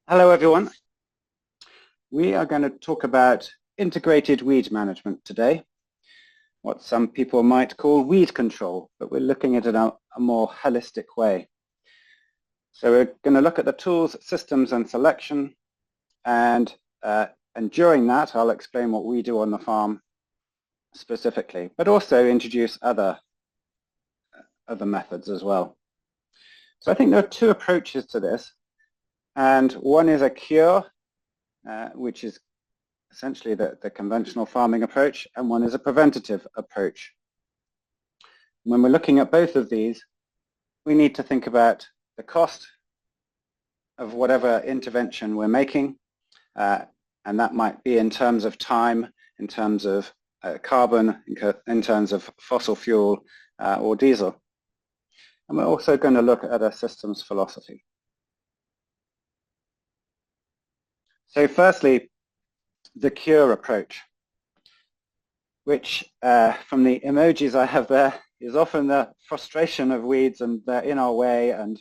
Hello everyone. We are going to talk about integrated weed management today, what some people might call weed control, but we're looking at it in a more holistic way. So we're going to look at the tools, systems and selection, and during that I'll explain what we do on the farm specifically, but also introduce other methods as well. So I think there are two approaches to this. And one is a cure, which is essentially the conventional farming approach, and one is a preventative approach. When we're looking at both of these, we need to think about the cost of whatever intervention we're making, and that might be in terms of time, in terms of carbon, in terms of fossil fuel or diesel. And we're also going to look at a systems philosophy. So firstly, the cure approach, which from the emojis I have there is often the frustration of weeds and they're in our way and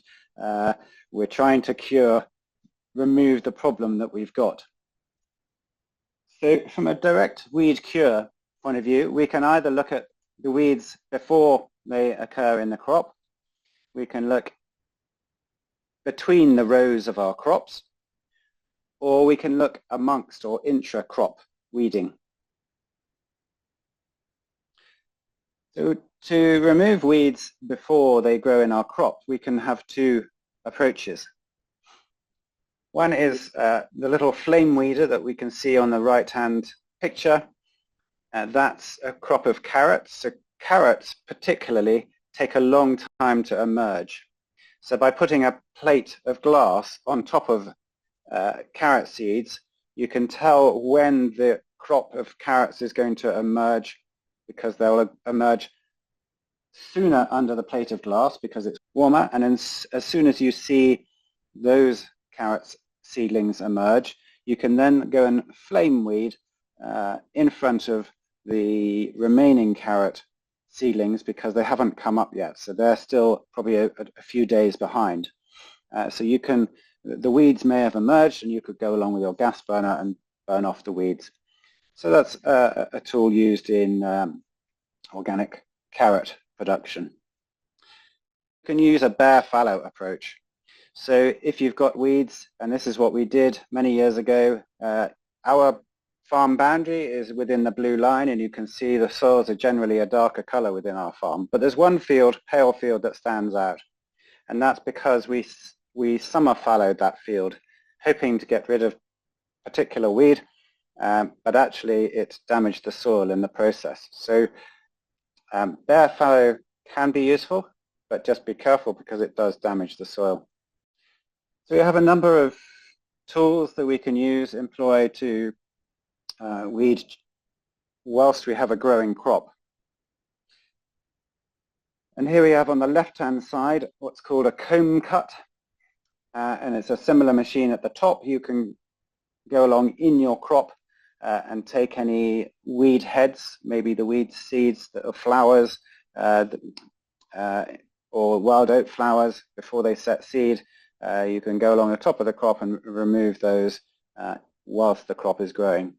we're trying to remove the problem that we've got. So from a direct weed cure point of view, we can either look at the weeds before they occur in the crop, we can look between the rows of our crops, or we can look amongst or intra-crop weeding. So to remove weeds before they grow in our crop, we can have two approaches. One is the little flame weeder that we can see on the right-hand picture. That's a crop of carrots. So carrots particularly take a long time to emerge. So by putting a plate of glass on top of carrot seeds, you can tell when the crop of carrots is going to emerge, because they'll emerge sooner under the plate of glass because it's warmer, and as soon as you see those carrot seedlings emerge, you can then go and flame weed in front of the remaining carrot seedlings because they haven't come up yet, so they're still probably a few days behind. So you can, the weeds may have emerged and you could go along with your gas burner and burn off the weeds. So that's a tool used in organic carrot production. You can use a bare fallow approach. So if you've got weeds, and this is what we did many years ago, our farm boundary is within the blue line and you can see the soils are generally a darker color within our farm. But there's one field, pale field, that stands out, and that's because we summer fallowed that field, hoping to get rid of a particular weed, but actually it damaged the soil in the process. So bare fallow can be useful, but just be careful because it does damage the soil. So we have a number of tools that we can employ to weed whilst we have a growing crop. And here we have on the left-hand side what's called a comb cut. And it's a similar machine at the top. You can go along in your crop and take any weed heads, maybe the weed seeds that are flowers or wild oat flowers before they set seed. You can go along the top of the crop and remove those whilst the crop is growing.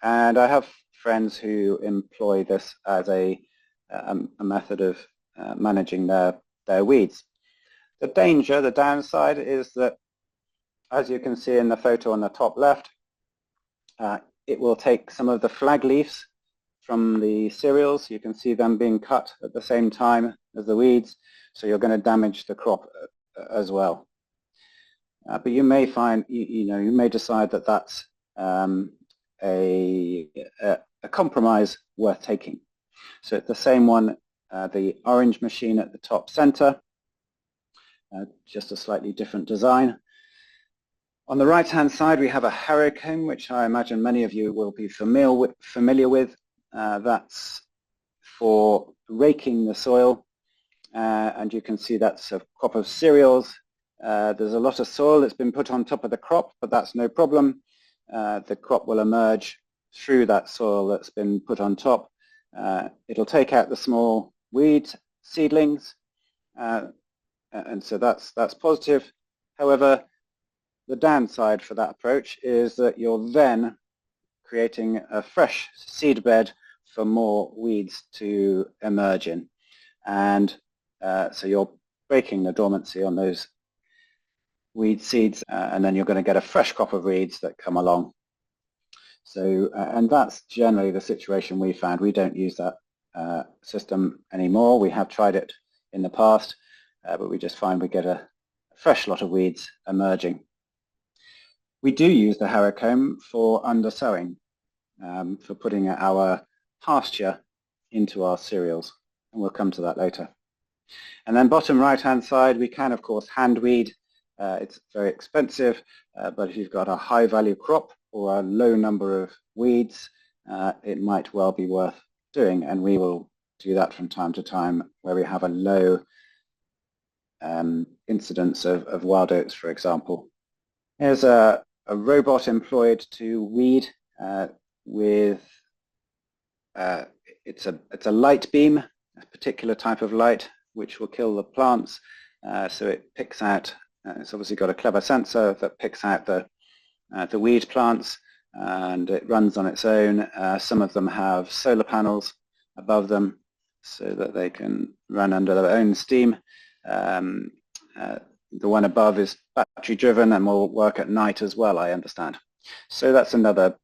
And I have friends who employ this as a method of managing their weeds. The danger, the downside, is that, as you can see in the photo on the top left, it will take some of the flag leaves from the cereals. You can see them being cut at the same time as the weeds, so you're going to damage the crop as well. But you may find, you may decide that that's a compromise worth taking. So it's the same one, the orange machine at the top center. Just a slightly different design. On the right-hand side, we have a harrow comb, which I imagine many of you will be familiar with. That's for raking the soil, and you can see that's a crop of cereals. There's a lot of soil that's been put on top of the crop, but that's no problem. The crop will emerge through that soil that's been put on top. It'll take out the small weed seedlings, and so that's positive. However, the downside for that approach is that you're then creating a fresh seed bed for more weeds to emerge in. And so you're breaking the dormancy on those weed seeds, and then you're going to get a fresh crop of weeds that come along. So, and that's generally the situation we found. We don't use that system anymore. We have tried it in the past, but we just find we get a fresh lot of weeds emerging. We do use the harrow comb for undersowing, for putting our pasture into our cereals, and we'll come to that later. And then bottom right-hand side, we can of course hand weed. It's very expensive, but if you've got a high-value crop or a low number of weeds, it might well be worth doing, and we will do that from time to time where we have a low incidence of wild oats, for example. Here's a robot employed to weed with it's a light beam, a particular type of light which will kill the plants. So it picks out. It's obviously got a clever sensor that picks out the weed plants, and it runs on its own. Some of them have solar panels above them so that they can run under their own steam. The one above is battery driven and will work at night as well, I understand. So that's another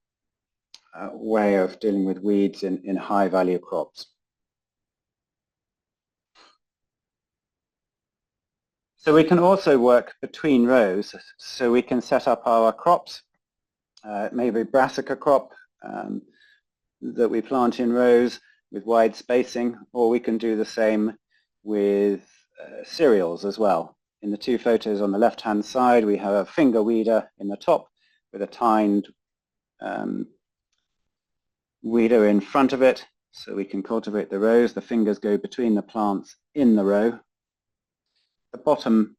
way of dealing with weeds in high value crops. So we can also work between rows. So we can set up our crops, maybe brassica crop that we plant in rows with wide spacing, or we can do the same with cereals as well. In the two photos on the left-hand side, we have a finger weeder in the top with a tined weeder in front of it, so we can cultivate the rows. The fingers go between the plants in the row. The bottom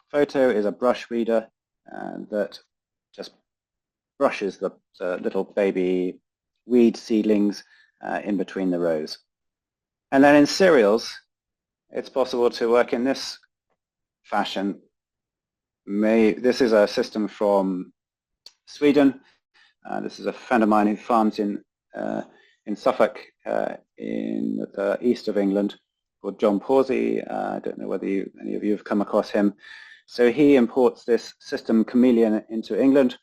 photo is a brush weeder that just brushes the little baby weed seedlings in between the rows. And then in cereals, it's possible to work in this fashion. This is a system from Sweden. This is a friend of mine who farms in Suffolk in the east of England, called John Pawsey. I don't know whether any of you have come across him. So he imports this system Chameleon into England,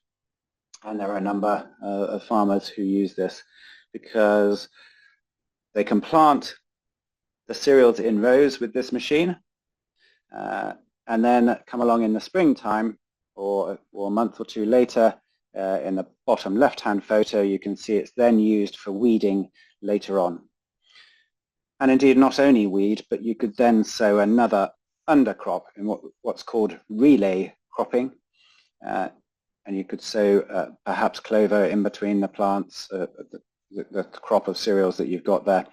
and there are a number of farmers who use this because they can plant the cereals in rows with this machine, and then come along in the springtime or a month or two later. In the bottom left-hand photo, you can see it's then used for weeding later on. And indeed, not only weed, but you could then sow another undercrop in what's called relay cropping. And you could sow perhaps clover in between the plants, the crop of cereals that you've got there,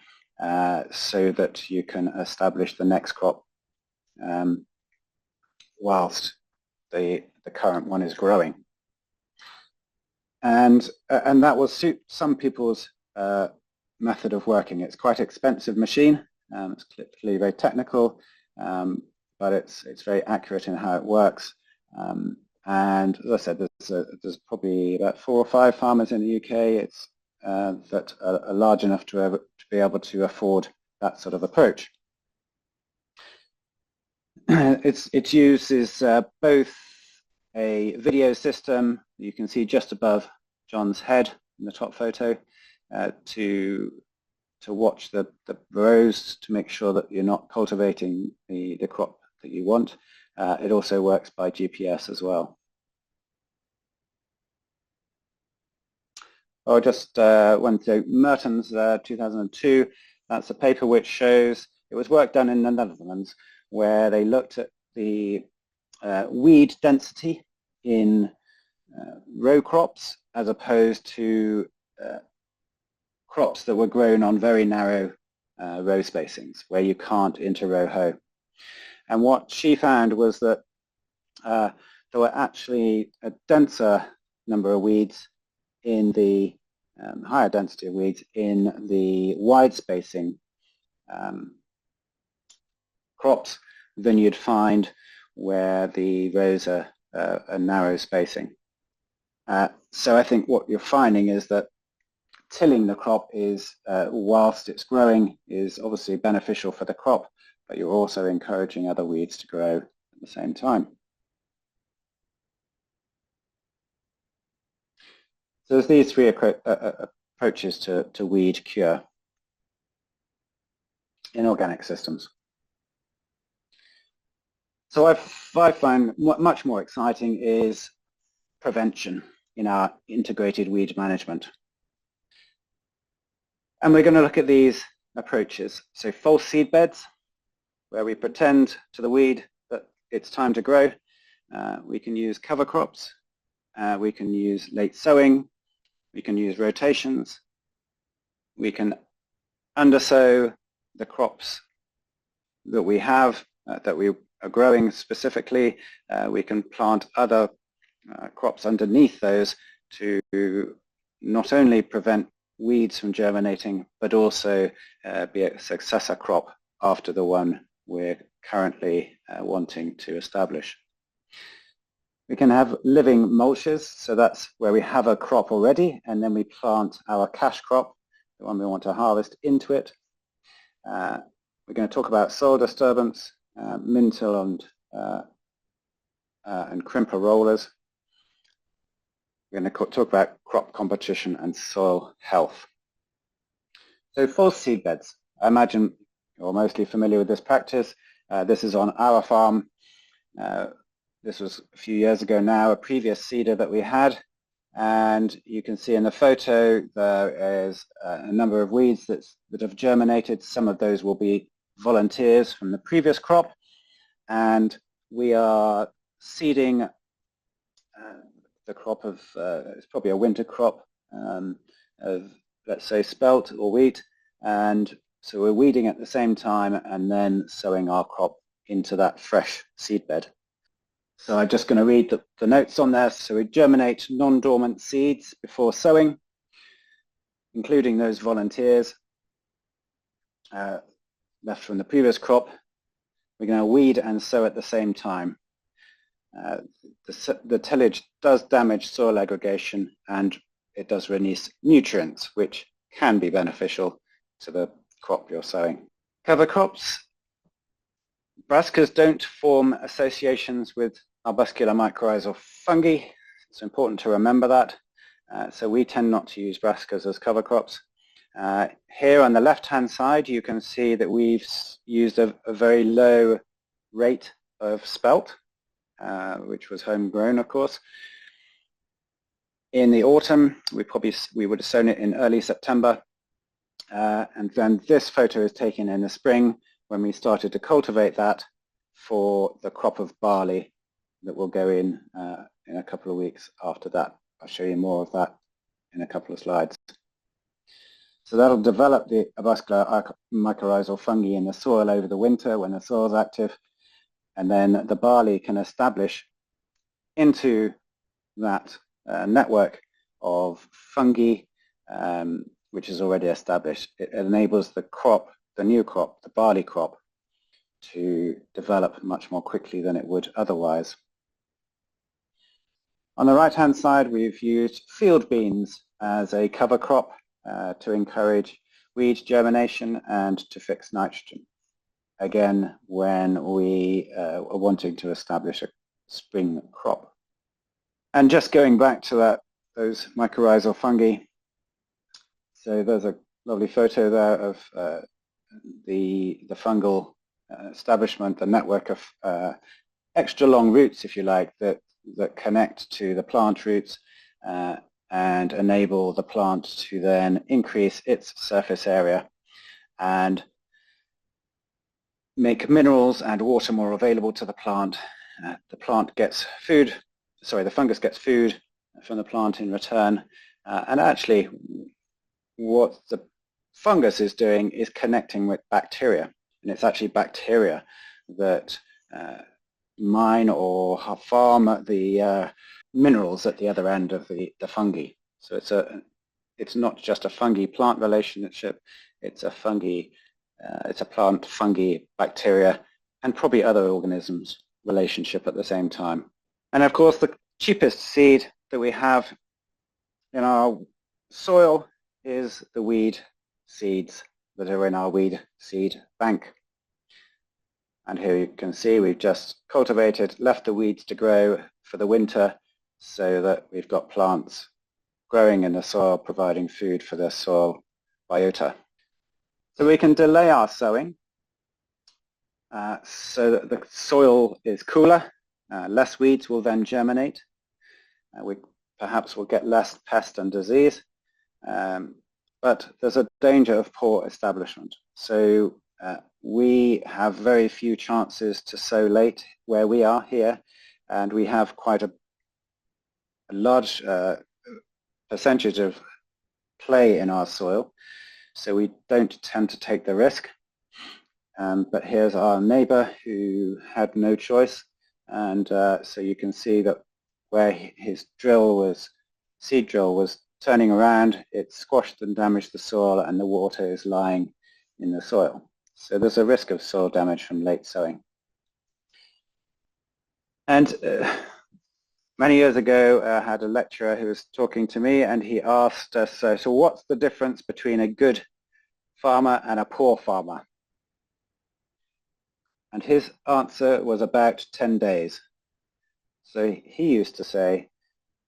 so that you can establish the next crop whilst the current one is growing. And that will suit some people's method of working. It's quite an expensive machine. It's clearly very technical, but it's very accurate in how it works. And as I said, there's probably about 4 or 5 farmers in the UK that are large enough to be able to afford that sort of approach. It uses both a video system you can see just above John's head in the top photo to watch the rows to make sure that you're not cultivating the crop that you want. It also works by GPS as well. Oh, just one thing, Mertens 2002, that's a paper which shows, it was work done in the Netherlands where they looked at the weed density in row crops as opposed to crops that were grown on very narrow row spacings where you can't inter-row hoe. And what she found was that there were actually a denser number of weeds in the higher density of weeds in the wide spacing crops than you'd find where the rows are a narrow spacing. So I think what you're finding is that tilling the crop is, whilst it's growing, is obviously beneficial for the crop, but you're also encouraging other weeds to grow at the same time. So there's these three approaches to weed cure in organic systems. So I find what much more exciting is prevention in our integrated weed management. And we're going to look at these approaches. So false seed beds, where we pretend to the weed that it's time to grow. We can use cover crops. We can use late sowing. We can use rotations. We can undersow the crops that we have, that we are growing specifically. We can plant other crops underneath those to not only prevent weeds from germinating, but also be a successor crop after the one we're currently wanting to establish. We can have living mulches, so that's where we have a crop already, and then we plant our cash crop, the one we want to harvest, into it. We're going to talk about soil disturbance, mintle and crimper rollers. We're going to talk about crop competition and soil health. So false seed beds. I imagine you're mostly familiar with this practice. This is on our farm. This was a few years ago now, a previous seeder that we had. And you can see in the photo there is a number of weeds that have germinated. Some of those will be volunteers from the previous crop. And we are seeding the crop of, it's probably a winter crop of, let's say, spelt or wheat. And so we're weeding at the same time and then sowing our crop into that fresh seed bed. So I'm just going to read the notes on there. So we germinate non-dormant seeds before sowing, including those volunteers left from the previous crop. We're going to weed and sow at the same time. The tillage does damage soil aggregation and it does release nutrients, which can be beneficial to the crop you're sowing. Cover crops. Brassicas don't form associations with arbuscular mycorrhizal fungi. It's important to remember that. So we tend not to use brassicas as cover crops. Here on the left-hand side, you can see that we've used a very low rate of spelt, which was homegrown, of course. In the autumn, we would have sown it in early September. And then this photo is taken in the spring when we started to cultivate that for the crop of barley that will go in a couple of weeks after that. I'll show you more of that in a couple of slides. So that'll develop the arbuscular mycorrhizal fungi in the soil over the winter when the soil is active, and then the barley can establish into that network of fungi which is already established. It enables the crop, the new crop, the barley crop, to develop much more quickly than it would otherwise. On the right-hand side, we've used field beans as a cover crop to encourage weed germination and to fix nitrogen. Again, when we are wanting to establish a spring crop. And just going back to those mycorrhizal fungi, so there's a lovely photo there of the fungal establishment, the network of extra long roots, if you like, that connect to the plant roots and enable the plant to then increase its surface area and make minerals and water more available to the plant. The plant gets food, sorry, the fungus gets food from the plant in return, and actually what the fungus is doing is connecting with bacteria, and it's actually bacteria that mine or farm the minerals at the other end of the fungi. So it's not just a fungi-plant relationship, it's a plant, fungi, bacteria, and probably other organisms relationship at the same time. And of course, the cheapest seed that we have in our soil is the weed seeds that are in our weed seed bank. And here you can see we've just cultivated, left the weeds to grow for the winter so that we've got plants growing in the soil, providing food for the soil biota. So we can delay our sowing so that the soil is cooler. Less weeds will then germinate. We perhaps will get less pest and disease, but there's a danger of poor establishment. So we have very few chances to sow late where we are here, and we have quite a large percentage of clay in our soil, so we don't tend to take the risk. But here's our neighbor who had no choice, and so you can see that where his seed drill was turning around, it squashed and damaged the soil, and the water is lying in the soil. So there's a risk of soil damage from late sowing. And many years ago, I had a lecturer who was talking to me, and he asked us, so what's the difference between a good farmer and a poor farmer? And his answer was about 10 days. So he used to say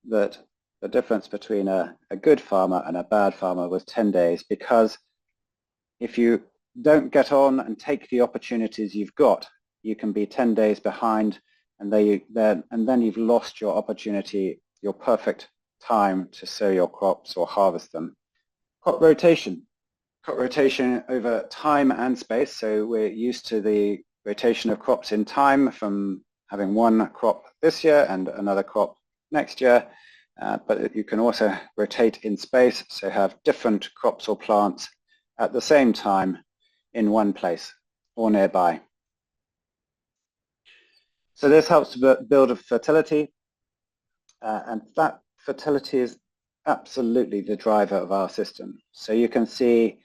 that the difference between a good farmer and a bad farmer was 10 days, because if you don't get on and take the opportunities you've got, you can be 10 days behind, and then you've lost your opportunity, your perfect time to sow your crops or harvest them. Crop rotation over time and space. So we're used to the rotation of crops in time, from having one crop this year and another crop next year, but you can also rotate in space, so have different crops or plants at the same time in one place or nearby. So this helps to build a fertility, and that fertility is absolutely the driver of our system. So you can see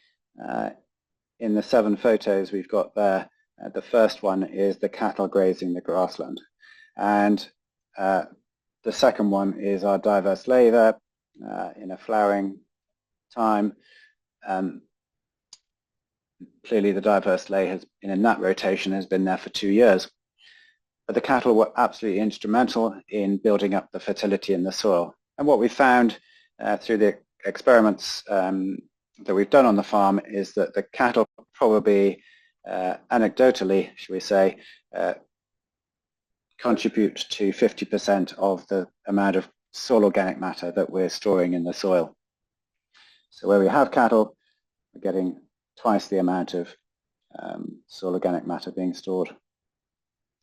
in the 7 photos we've got there, the first one is the cattle grazing the grassland, and the second one is our diverse lay there in a flowering time. Clearly the diverse lay in that rotation has been there for 2 years. But the cattle were absolutely instrumental in building up the fertility in the soil. And what we found through the experiments that we've done on the farm is that the cattle probably, anecdotally, should we say, contribute to 50% of the amount of soil organic matter that we're storing in the soil. So where we have cattle, we're getting twice the amount of soil organic matter being stored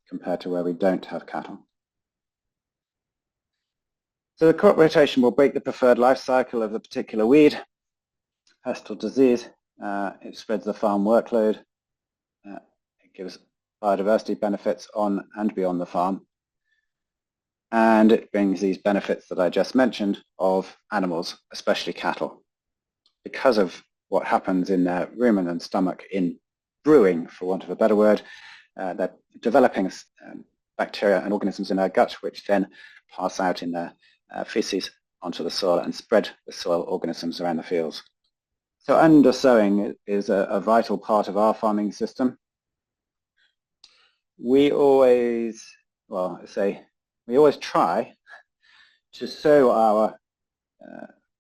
compared to where we don't have cattle. So the crop rotation will break the preferred life cycle of the particular weed, pest or disease. It spreads the farm workload. It gives biodiversity benefits on and beyond the farm. And it brings these benefits that I just mentioned of animals, especially cattle. Because of what happens in their rumen and stomach in brewing, for want of a better word, they're developing bacteria and organisms in their gut, which then pass out in their feces onto the soil and spread the soil organisms around the fields. So undersowing is a vital part of our farming system. We always try to sow our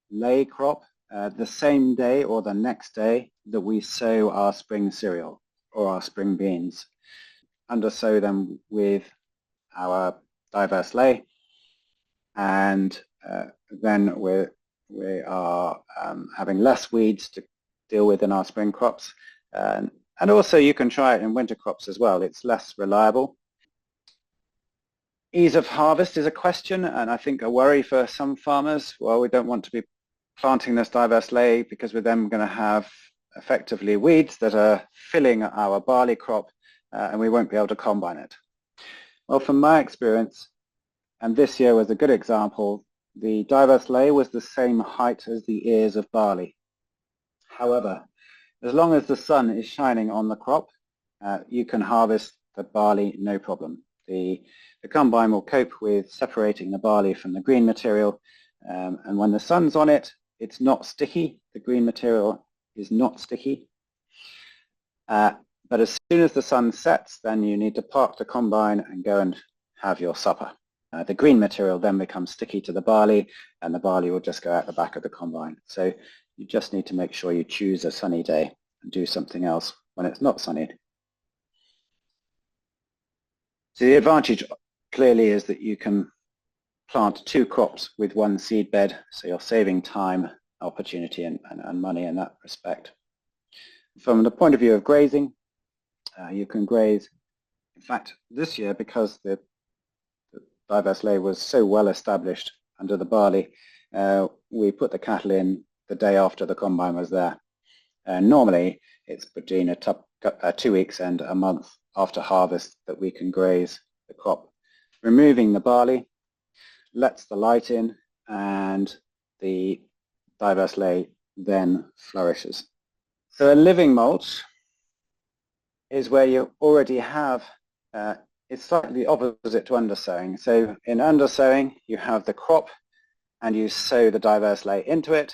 lay crop the same day or the next day that we sow our spring cereal or our spring beans. Undersow them with our diverse lay, and then we are having less weeds to deal with in our spring crops. And also you can try it in winter crops as well. It's less reliable. Ease of harvest is a question, and I think a worry for some farmers. Well, we don't want to be planting this diverse lay because we're then going to have effectively weeds that are filling our barley crop, and we won't be able to combine it. Well, from my experience, and this year was a good example, the diverse lay was the same height as the ears of barley. However, as long as the sun is shining on the crop, you can harvest the barley no problem. The combine will cope with separating the barley from the green material, and when the sun's on it, it's not sticky. The green material is not sticky. But as soon as the sun sets, then you need to park the combine and go and have your supper. The green material then becomes sticky to the barley, and the barley will just go out the back of the combine. So you just need to make sure you choose a sunny day and do something else when it's not sunny. So the advantage clearly is that you can plant 2 crops with 1 seed bed, so you're saving time, opportunity, and money in that respect. From the point of view of grazing, you can graze. In fact, this year, because the diverse lay was so well established under the barley, we put the cattle in the day after the combine was there. Normally, it's between 2 weeks and a month after harvest that we can graze the crop. Removing the barley lets the light in, and the diverse lay then flourishes. So a living mulch is where you already have, it's slightly opposite to undersowing. So in undersowing, you have the crop and you sow the diverse lay into it.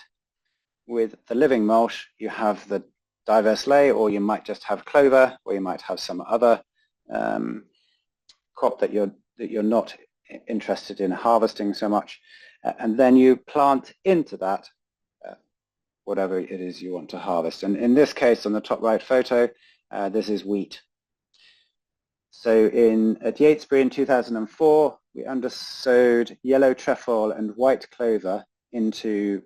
With the living mulch, you have the diverse lay, or you might just have clover, or you might have some other crop that you're not interested in harvesting so much, and then you plant into that whatever it is you want to harvest. And in this case, on the top right photo, this is wheat. So at Yatesbury in 2004, we undersowed yellow trefoil and white clover into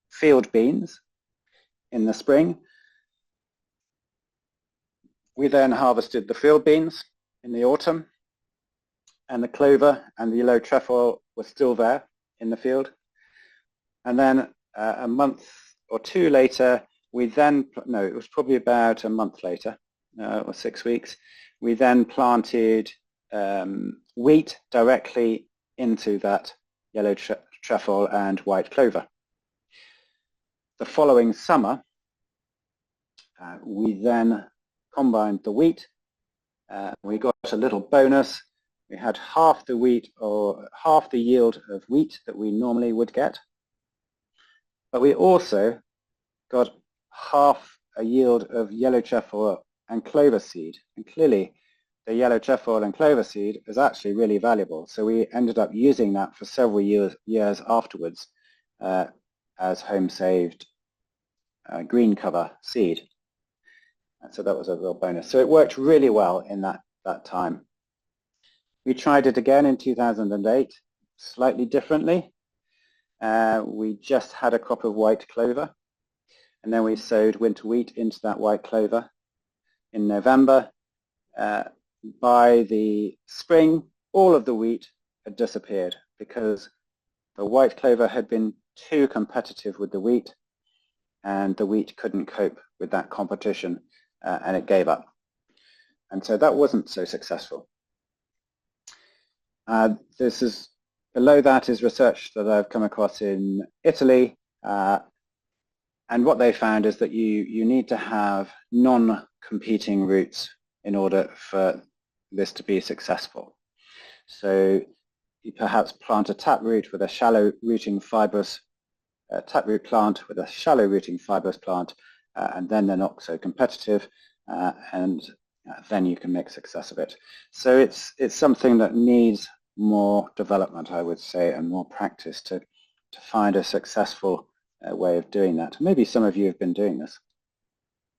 field beans in the spring. We then harvested the field beans in the autumn, and the clover and the yellow trefoil were still there in the field. And then a month or 2 later, it was probably about a month later, or 6 weeks, we then planted wheat directly into that yellow trefoil and white clover. The following summer, we then combined the wheat. We got a little bonus. We had half the wheat, or half the yield of wheat that we normally would get. But we also got half a yield of yellow trefoil and clover seed. And clearly, the yellow trefoil and clover seed is actually really valuable. So we ended up using that for several years afterwards as home-saved green cover seed. And so that was a real bonus. So it worked really well in that time. We tried it again in 2008, slightly differently. We just had a crop of white clover, and then we sowed winter wheat into that white clover in November. By the spring, all of the wheat had disappeared because the white clover had been too competitive with the wheat, and the wheat couldn't cope with that competition, and it gave up. And so that wasn't so successful. Below that is research that I've come across in Italy, and what they found is that you need to have non-competing roots in order for this to be successful. So you perhaps plant a taproot with a shallow rooting fibrous taproot plant with a shallow rooting fibrous plant, and then they're not so competitive, and then you can make success of it. So it's something that needs more development, I would say, and more practice to find a successful way of doing that. Maybe some of you have been doing this.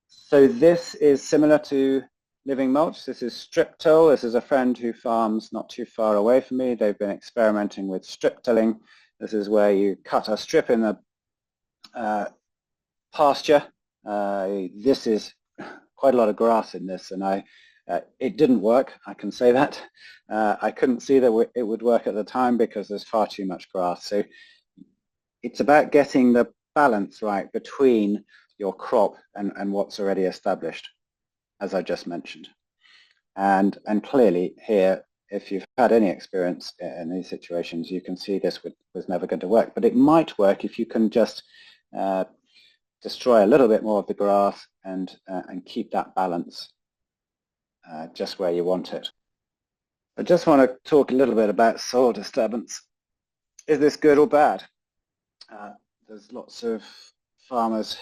So this is similar to living mulch. This is strip till. This is a friend who farms not too far away from me. They've been experimenting with strip tilling. This is where you cut a strip in the pasture. This is quite a lot of grass in this, and it didn't work, I can say that. I couldn't see that it would work at the time because there's far too much grass. So it's about getting the balance right between your crop and what's already established, as I just mentioned. And clearly here, if you've had any experience in these situations, you can see this was never going to work. But it might work if you can just destroy a little bit more of the grass and keep that balance just where you want it. I just want to talk a little bit about soil disturbance. Is this good or bad? There's lots of farmers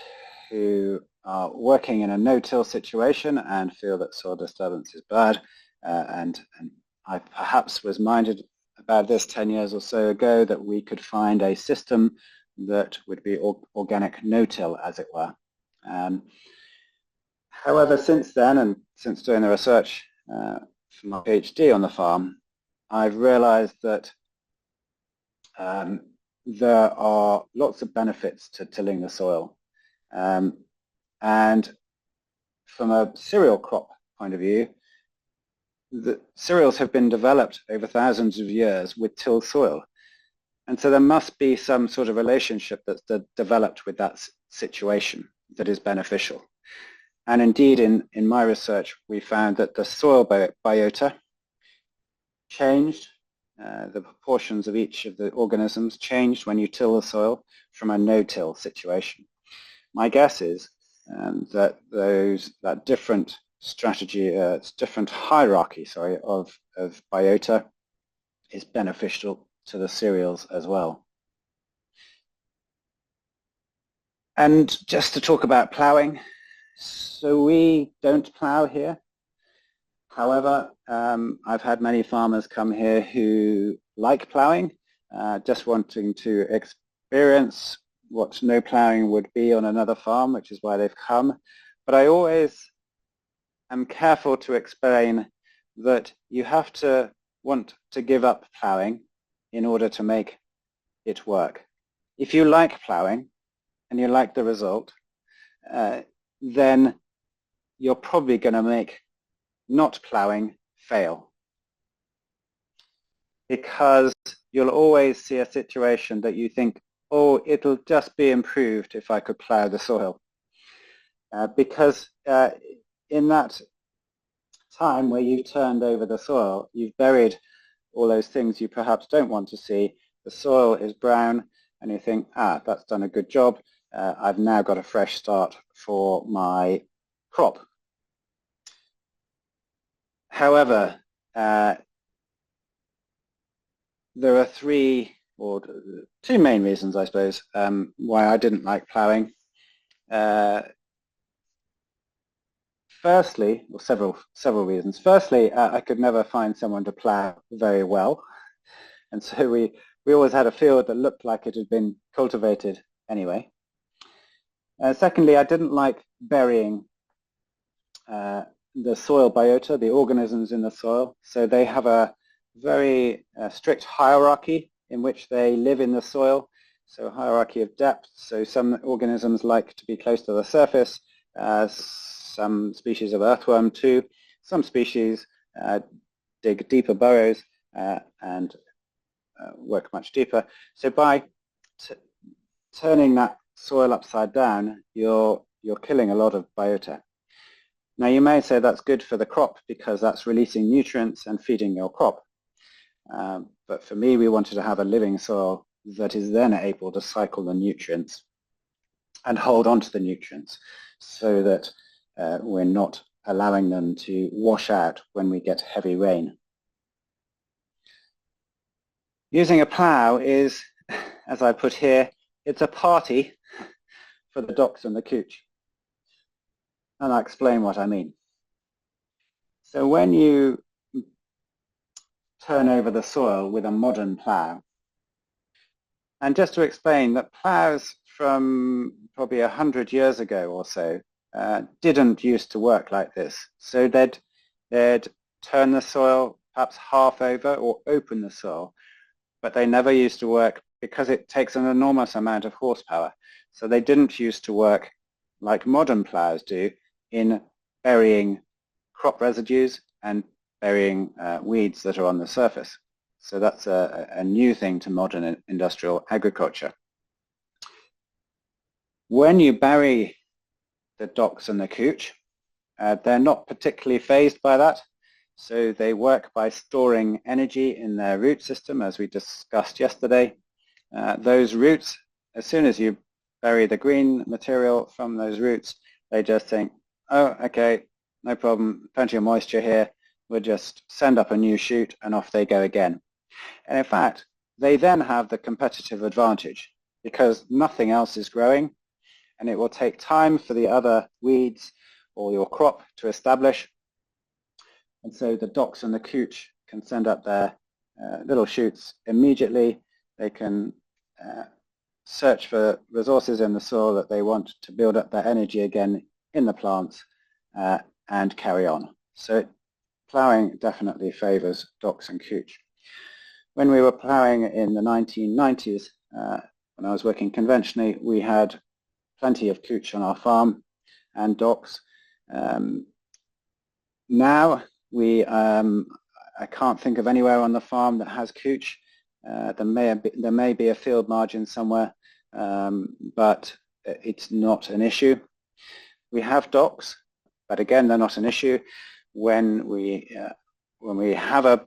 who are working in a no-till situation and feel that soil disturbance is bad, and I perhaps was minded about this 10 years or so ago that we could find a system that would be organic no-till, as it were. However, since then, and since doing the research for my PhD on the farm, I've realized that there are lots of benefits to tilling the soil. And from a cereal crop point of view, the cereals have been developed over thousands of years with tilled soil. And so there must be some sort of relationship that's developed with that situation that is beneficial. And indeed, in my research, we found that the soil biota changed. The proportions of each of the organisms changed when you till the soil from a no-till situation. My guess is that that different strategy, different hierarchy, of biota is beneficial to the cereals as well. And just to talk about ploughing, so we don't plough here. However, I've had many farmers come here who like ploughing, just wanting to experience what no ploughing would be on another farm, which is why they've come. But I always am careful to explain that you have to want to give up ploughing in order to make it work. If you like ploughing and you like the result, then you're probably going to make not ploughing fail, because you'll always see a situation that you think, oh, it'll just be improved if I could plough the soil. Because in that time where you've turned over the soil, you've buried all those things you perhaps don't want to see. The soil is brown and you think, that's done a good job. I've now got a fresh start for my crop. However, there are two main reasons, I suppose, why I didn't like ploughing. Firstly, or several reasons. Firstly, I could never find someone to plough very well, and so we always had a field that looked like it had been cultivated anyway. Secondly, I didn't like burying the soil biota, the organisms in the soil. So they have a very strict hierarchy in which they live in the soil. So hierarchy of depth. So some organisms like to be close to the surface, some species of earthworm too. Some species dig deeper burrows and work much deeper. So by turning that soil upside down, you're killing a lot of biota. Now you may say that's good for the crop because that's releasing nutrients and feeding your crop. But for me, we wanted to have a living soil that is then able to cycle the nutrients and hold on to the nutrients so that we're not allowing them to wash out when we get heavy rain. Using a plough is, as I put here, it's a party for the docks and the cooch. And I'll explain what I mean. So when you turn over the soil with a modern plough, and just to explain that ploughs from probably 100 years ago or so didn't used to work like this. So they'd turn the soil perhaps half over or open the soil, but they never used to work because it takes an enormous amount of horsepower. So they didn't used to work like modern ploughs do in burying crop residues and burying weeds that are on the surface. So that's a new thing to modern industrial agriculture. When you bury the docks and the cooch, they're not particularly fazed by that. So they work by storing energy in their root system, as we discussed yesterday. Those roots, as soon as you bury the green material from those roots, they just think, oh, okay, no problem, plenty of moisture here, would just send up a new shoot and off they go again. And in fact, they then have the competitive advantage because nothing else is growing, and it will take time for the other weeds or your crop to establish. And so the docks and the cooch can send up their little shoots immediately. They can search for resources in the soil that they want to build up their energy again in the plants and carry on. So ploughing definitely favors docks and cooch. When we were ploughing in the 1990s, when I was working conventionally, we had plenty of cooch on our farm and docks. Now I can't think of anywhere on the farm that has cooch. There may be a field margin somewhere, but it's not an issue. We have docks, but again, they're not an issue. When we have a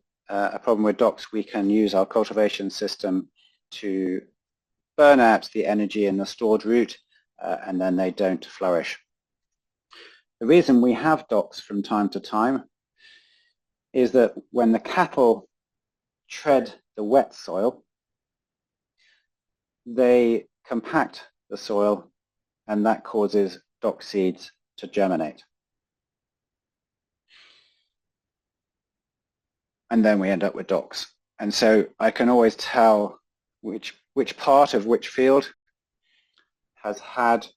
problem with docks, we can use our cultivation system to burn out the energy in the stored root, and then they don't flourish. The reason we have docks from time to time is that when the cattle tread the wet soil, they compact the soil, and that causes dock seeds to germinate. And then we end up with docks. And so I can always tell which part of which field has had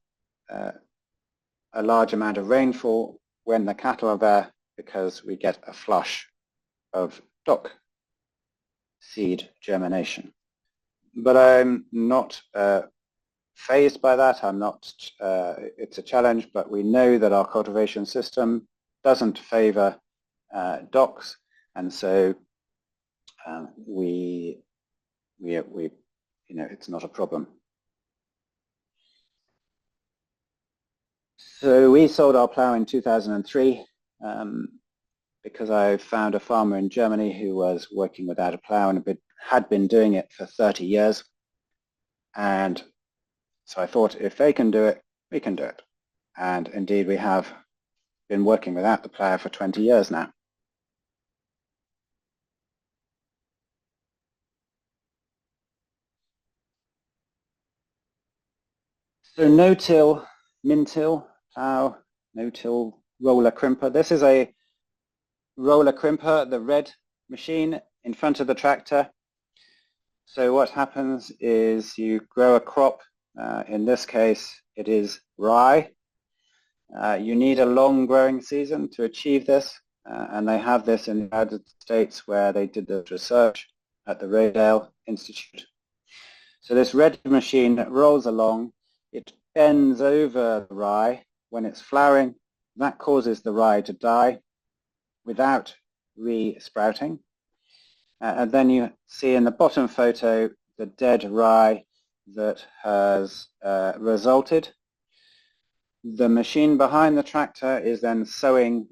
a large amount of rainfall when the cattle are there, because we get a flush of dock seed germination. But I'm not fazed by that. I'm not, it's a challenge, but we know that our cultivation system doesn't favor docks, and so it's not a problem. So we sold our plough in 2003 because I found a farmer in Germany who was working without a plough and had been doing it for 30 years. And so I thought, if they can do it, we can do it. And indeed, we have been working without the plough for 20 years now. So no-till, min-till, plough, no-till, roller crimper. This is a roller crimper, the red machine in front of the tractor. So what happens is you grow a crop. In this case, it is rye. You need a long growing season to achieve this, and they have this in the United States, where they did the research at the Regionaal Institute. So this red machine rolls along. It bends over the rye when it's flowering. That causes the rye to die without re-sprouting. And then you see in the bottom photo the dead rye that has resulted. The machine behind the tractor is then sowing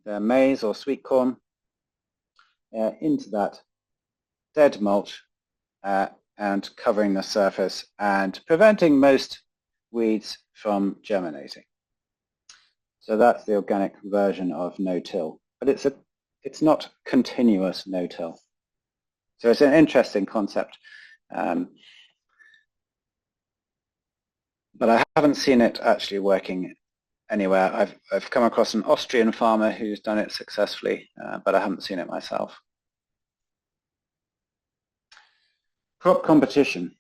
the maize or sweet corn into that dead mulch and covering the surface and preventing most weeds from germinating. So that's the organic version of no-till, but it's not continuous no-till. So it's an interesting concept, but I haven't seen it actually working anywhere. I've come across an Austrian farmer who's done it successfully, but I haven't seen it myself. Crop competition,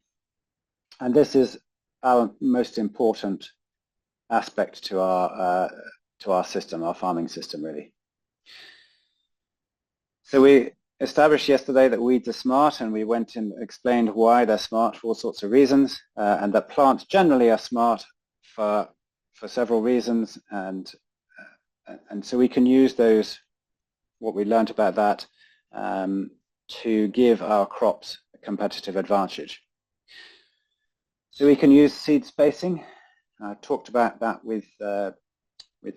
and this is our most important aspect to our system, our farming system, really. So we established yesterday that weeds are smart, and we went and explained why they're smart for all sorts of reasons, and that plants generally are smart for several reasons, and so we can use those, what we learned about that, to give our crops a competitive advantage. So we can use seed spacing. I talked about that with the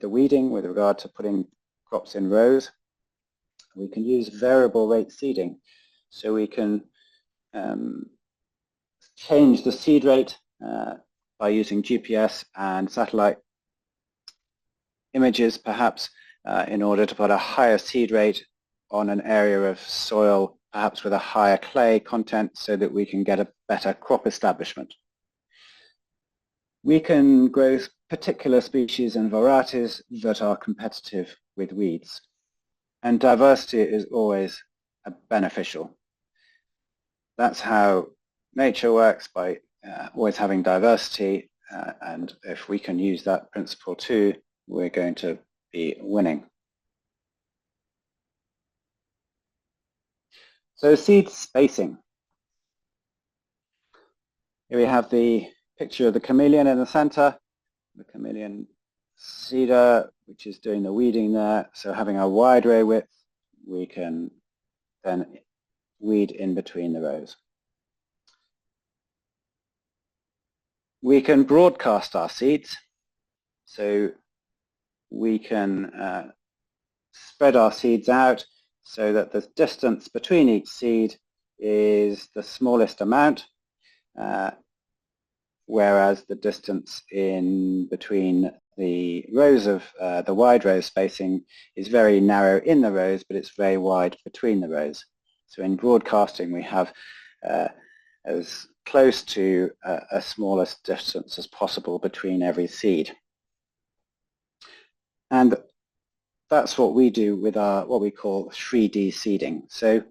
weeding with regard to putting crops in rows. We can use variable rate seeding. So we can change the seed rate by using GPS and satellite images perhaps, in order to put a higher seed rate on an area of soil, perhaps with a higher clay content, so that we can get a better crop establishment. We can grow particular species and varieties that are competitive with weeds. And diversity is always beneficial. That's how nature works, by always having diversity, and if we can use that principle too, we're going to be winning. So seed spacing. Here we have the picture of the chameleon in the center, the chameleon seeder, which is doing the weeding there. So having a wide row width, we can then weed in between the rows. We can broadcast our seeds, so we can spread our seeds out so that the distance between each seed is the smallest amount, whereas the distance in between the rows of the wide row spacing is very narrow in the rows, but it's very wide between the rows. So in broadcasting we have as close to a smallest distance as possible between every seed. And that's what we do with our what we call 3D seeding. So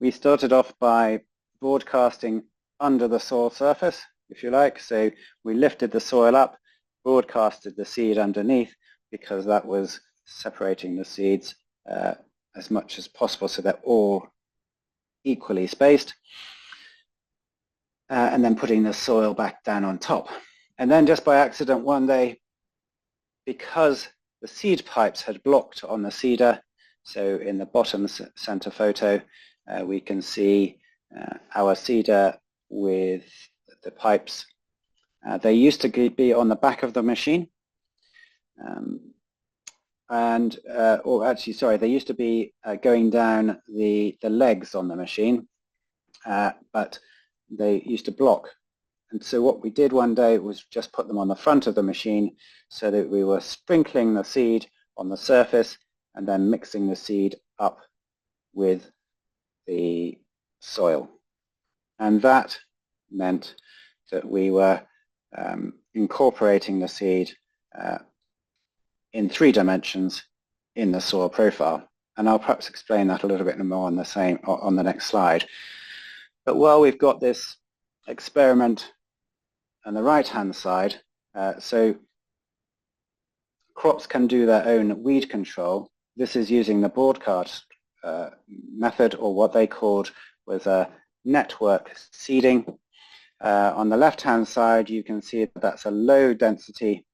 we started off by broadcasting under the soil surface, if you like. So we lifted the soil up, broadcasted the seed underneath, because that was separating the seeds as much as possible so they're all equally spaced, and then putting the soil back down on top. And then just by accident one day, because the seed pipes had blocked on the seeder, so in the bottom center photo we can see our seeder with the pipes. They used to be on the back of the machine, or actually, sorry, they used to be going down the legs on the machine, but they used to block. And so what we did one day was just put them on the front of the machine so that we were sprinkling the seed on the surface and then mixing the seed up with the soil. And that meant that we were incorporating the seed in 3 dimensions in the soil profile. And I'll perhaps explain that a little bit more on the next slide. But while we've got this experiment on the right-hand side, so crops can do their own weed control. This is using the broadcast method, or what they called was a network seeding. On the left-hand side, you can see that that's a low-density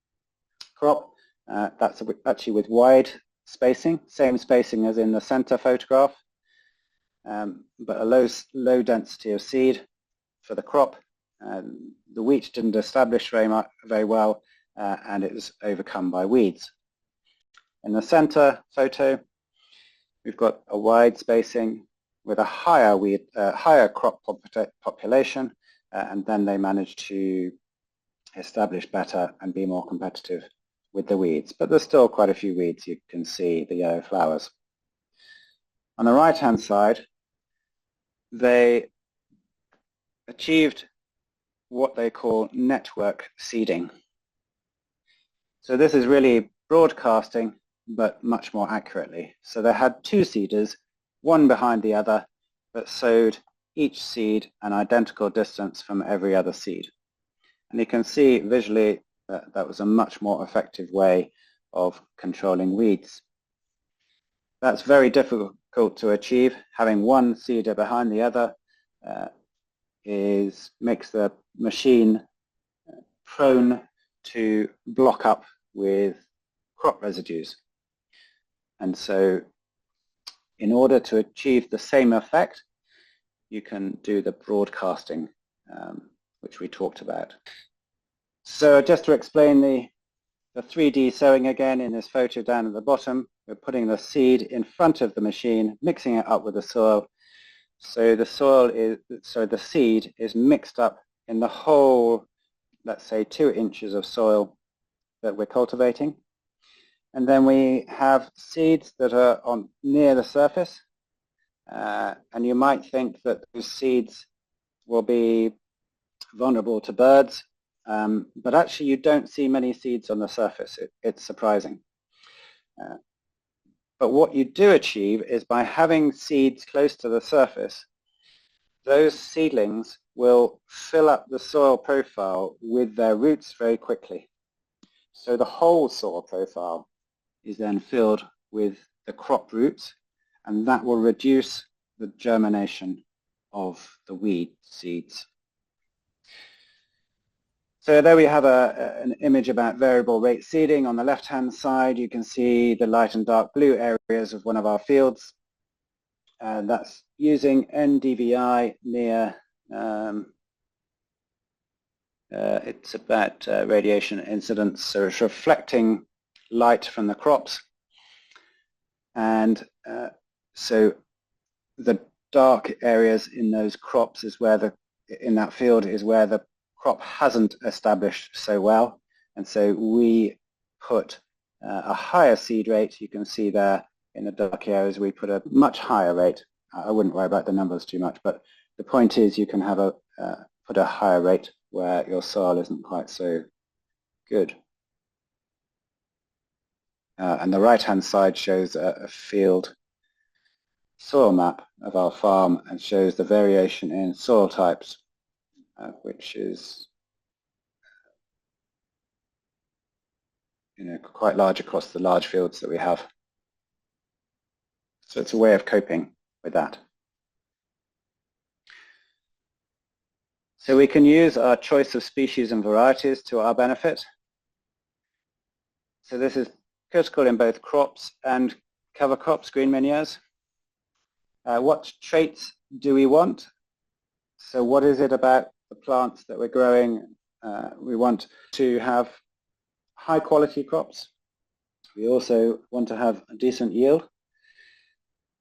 crop. That's actually with wide spacing, same spacing as in the center photograph, but a low density of seed for the crop. The wheat didn't establish very well, and it was overcome by weeds. In the center photo, we've got a wide spacing with a higher crop population, and then they managed to establish better and be more competitive with the weeds. But there's still quite a few weeds. You can see the yellow flowers. On the right-hand side, they achieved what they call network seeding. So this is really broadcasting, but much more accurately. So they had 2 seeders, one behind the other, that sowed each seed an identical distance from every other seed. And you can see visually that that was a much more effective way of controlling weeds. That's very difficult to achieve. Having one seeder behind the other makes the machine prone to block up with crop residues. And so in order to achieve the same effect, you can do the broadcasting, which we talked about. So just to explain the 3D sowing again in this photo down at the bottom, we're putting the seed in front of the machine, mixing it up with the soil. So the seed is mixed up in the whole, let's say, 2 inches of soil that we're cultivating. And then we have seeds that are near the surface. And you might think that those seeds will be vulnerable to birds, but actually you don't see many seeds on the surface. It's surprising. But what you do achieve is by having seeds close to the surface, those seedlings will fill up the soil profile with their roots very quickly. So the whole soil profile is then filled with the crop roots, and that will reduce the germination of the weed seeds. So there we have an image about variable rate seeding. On the left-hand side, you can see the light and dark blue areas of one of our fields. That's using NDVI near, it's about radiation incidents, so it's reflecting light from the crops. And so the dark areas in those crops is where in that field is where the crop hasn't established so well, and so we put a higher seed rate. You can see there in the dark areas we put a much higher rate. I wouldn't worry about the numbers too much, but the point is you can have put a higher rate where your soil isn't quite so good. And the right-hand side shows a field soil map of our farm and shows the variation in soil types, which is quite large across the large fields that we have. So it's a way of coping with that. So we can use our choice of species and varieties to our benefit. So this is critical in both crops and cover crops, green manures. What traits do we want? So what is it about the plants that we're growing? We want to have high quality crops. We also want to have a decent yield.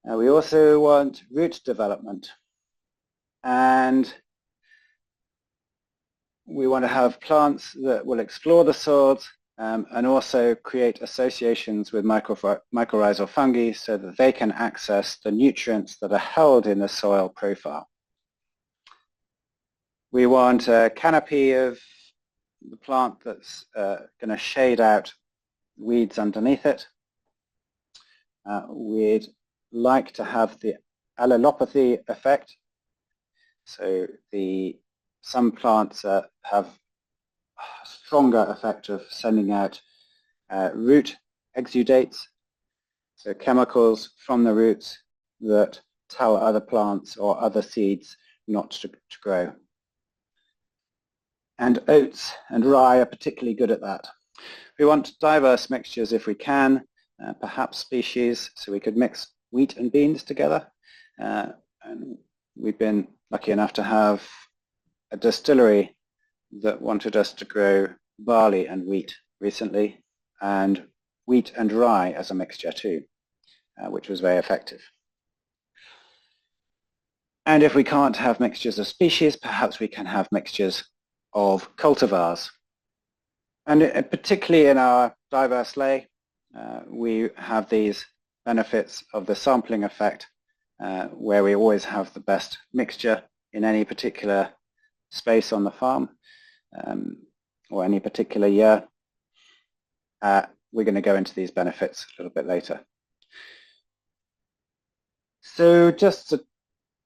We also want root development. And we want to have plants that will explore the soils and also create associations with mycorrhizal fungi so that they can access the nutrients that are held in the soil profile. We want a canopy of the plant that's going to shade out weeds underneath it. We'd like to have the allelopathy effect. So some plants have a stronger effect of sending out root exudates, so chemicals from the roots that tell other plants or other seeds not to grow. And oats and rye are particularly good at that. We want diverse mixtures if we can, perhaps species, so we could mix wheat and beans together. And we've been lucky enough to have a distillery that wanted us to grow barley and wheat recently, and wheat and rye as a mixture too, which was very effective. And if we can't have mixtures of species, perhaps we can have mixtures of cultivars. And particularly in our diverse ley, we have these benefits of the sampling effect, where we always have the best mixture in any particular space on the farm, or any particular year. We're going to go into these benefits a little bit later. So just to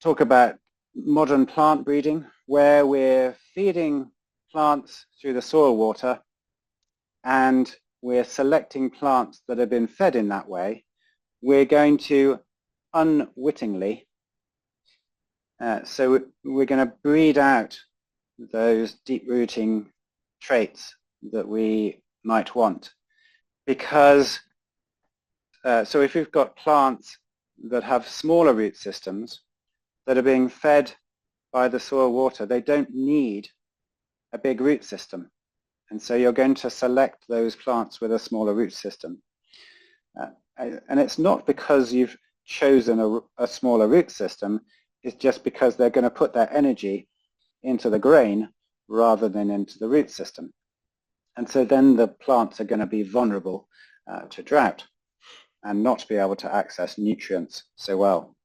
talk about modern plant breeding, where we're feeding plants through the soil water and we're selecting plants that have been fed in that way, we're going to unwittingly, so we're going to breed out those deep-rooting traits that we might want. Because, so if we've got plants that have smaller root systems that are being fed by the soil water, they don't need a big root system. And so you're going to select those plants with a smaller root system. And it's not because you've chosen a smaller root system, it's just because they're going to put their energy into the grain rather than into the root system. And so then the plants are going to be vulnerable to drought and not be able to access nutrients so well.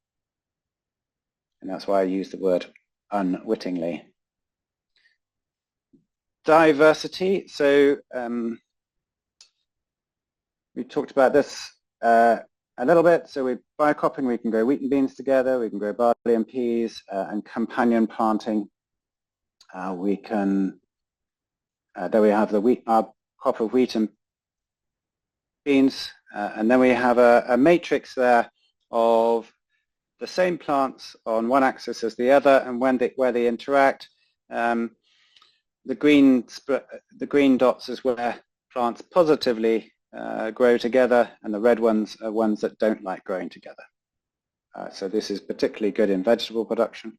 And that's why I use the word unwittingly. Diversity. So we talked about this a little bit. So with biocropping, we can grow wheat and beans together. We can grow barley and peas, and companion planting. We can, there we have our crop of wheat and beans, and then we have a matrix there of the same plants on one axis as the other, and where they interact. The green dots is where plants positively grow together, and the red ones are ones that don't like growing together. So this is particularly good in vegetable production.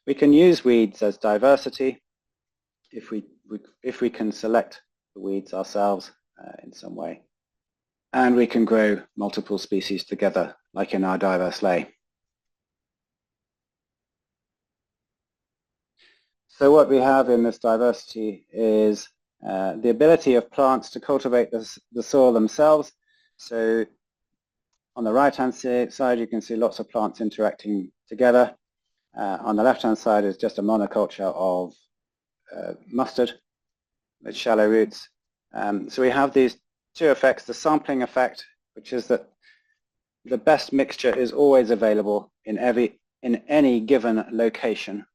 We can use weeds as diversity if we can select the weeds ourselves in some way. And we can grow multiple species together, like in our diverse lay. So what we have in this diversity is the ability of plants to cultivate the soil themselves. So on the right-hand side, you can see lots of plants interacting together. On the left-hand side is just a monoculture of mustard with shallow roots. So we have these two effects, the sampling effect, which is that the best mixture is always available in any given location,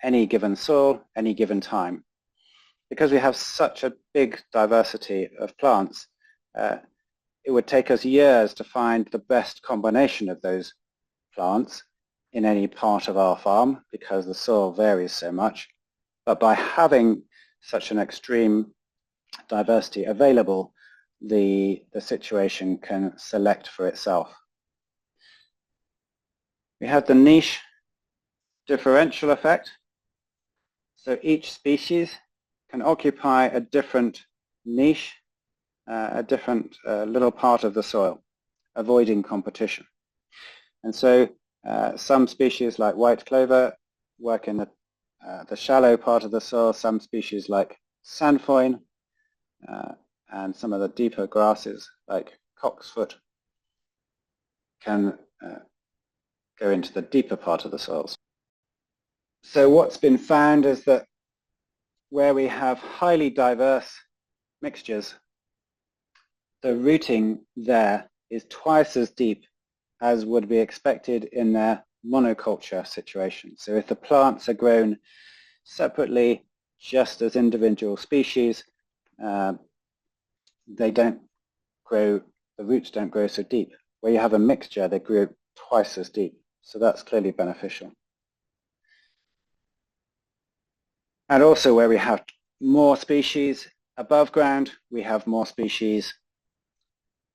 any given soil, any given time. Because we have such a big diversity of plants, it would take us years to find the best combination of those plants in any part of our farm because the soil varies so much. But by having such an extreme diversity available, the situation can select for itself. We have the niche differential effect. So each species can occupy a different niche, a different little part of the soil, avoiding competition. And so some species like white clover work in the shallow part of the soil, some species like sandfoin, and some of the deeper grasses like cocksfoot can go into the deeper part of the soils. So what's been found is that where we have highly diverse mixtures, the rooting there is twice as deep as would be expected in their monoculture situation. So if the plants are grown separately, just as individual species, the roots don't grow so deep. Where you have a mixture, they grow twice as deep. So that's clearly beneficial. And also where we have more species above ground, we have more species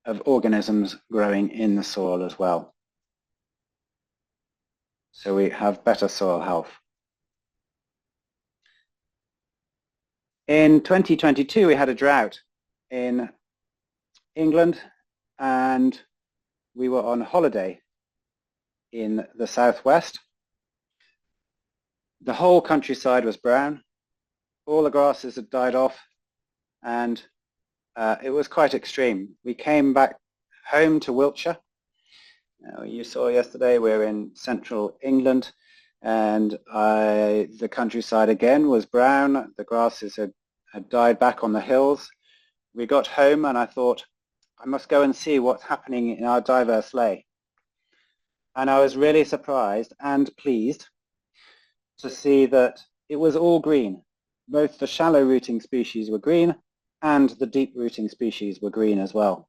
of organisms growing in the soil as well. So we have better soil health. In 2022, we had a drought in England, and we were on holiday in the southwest. The whole countryside was brown. All the grasses had died off, and it was quite extreme. We came back home to Wiltshire. You saw yesterday we're in central England, and the countryside again was brown. The grasses had died back on the hills. We got home and I thought, I must go and see what's happening in our diverse lay. And I was really surprised and pleased to see that it was all green. Both the shallow rooting species were green and the deep rooting species were green as well.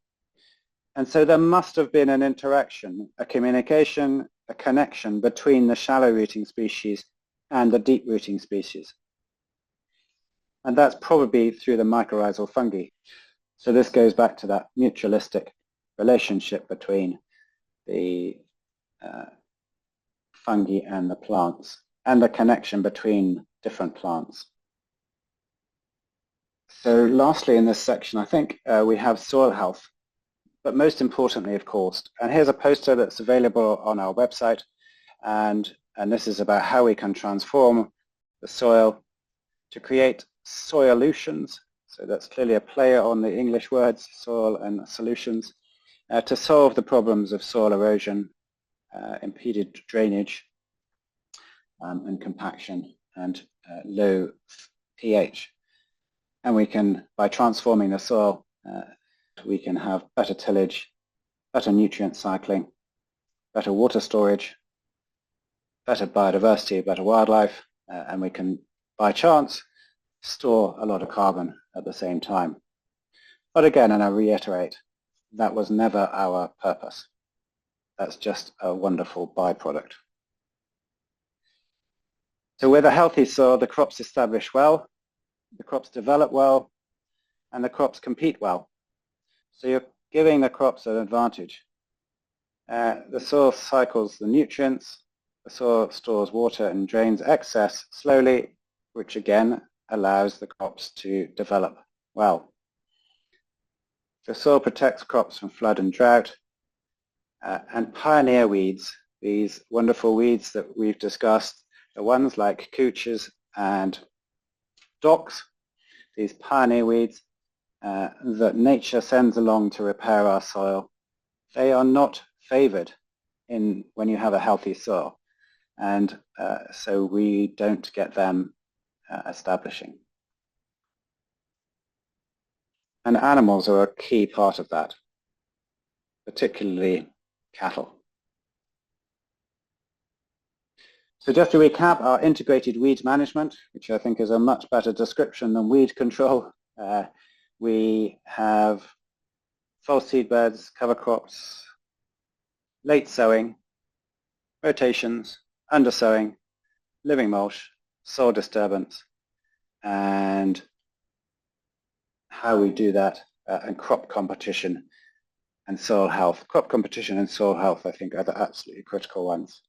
And so there must have been an interaction, a communication, a connection between the shallow rooting species and the deep rooting species. And that's probably through the mycorrhizal fungi. So this goes back to that mutualistic relationship between the fungi and the plants, and the connection between different plants. So lastly in this section, I think we have soil health, but most importantly, of course, and here's a poster that's available on our website, and this is about how we can transform the soil to create soilutions, So that's clearly a play on the English words, soil and solutions, to solve the problems of soil erosion, impeded drainage, and compaction, and low pH. And we can, by transforming the soil, we can have better tillage, better nutrient cycling, better water storage, better biodiversity, better wildlife, and we can, by chance, store a lot of carbon at the same time. But again, and I reiterate, that was never our purpose. That's just a wonderful byproduct. So with a healthy soil, the crops establish well, the crops develop well, and the crops compete well. So you're giving the crops an advantage. The soil cycles the nutrients, the soil stores water and drains excess slowly, which again allows the crops to develop well. The soil protects crops from flood and drought, and pioneer weeds, these wonderful weeds that we've discussed, the ones like couches and docks, these pioneer weeds that nature sends along to repair our soil, they are not favored when you have a healthy soil, and so we don't get them establishing. And animals are a key part of that, particularly cattle. So just to recap, our integrated weed management, which I think is a much better description than weed control. We have false seed beds, cover crops, late sowing, rotations, undersowing, living mulch, soil disturbance, and how we do that, and crop competition and soil health. Crop competition and soil health, I think, are the absolutely critical ones.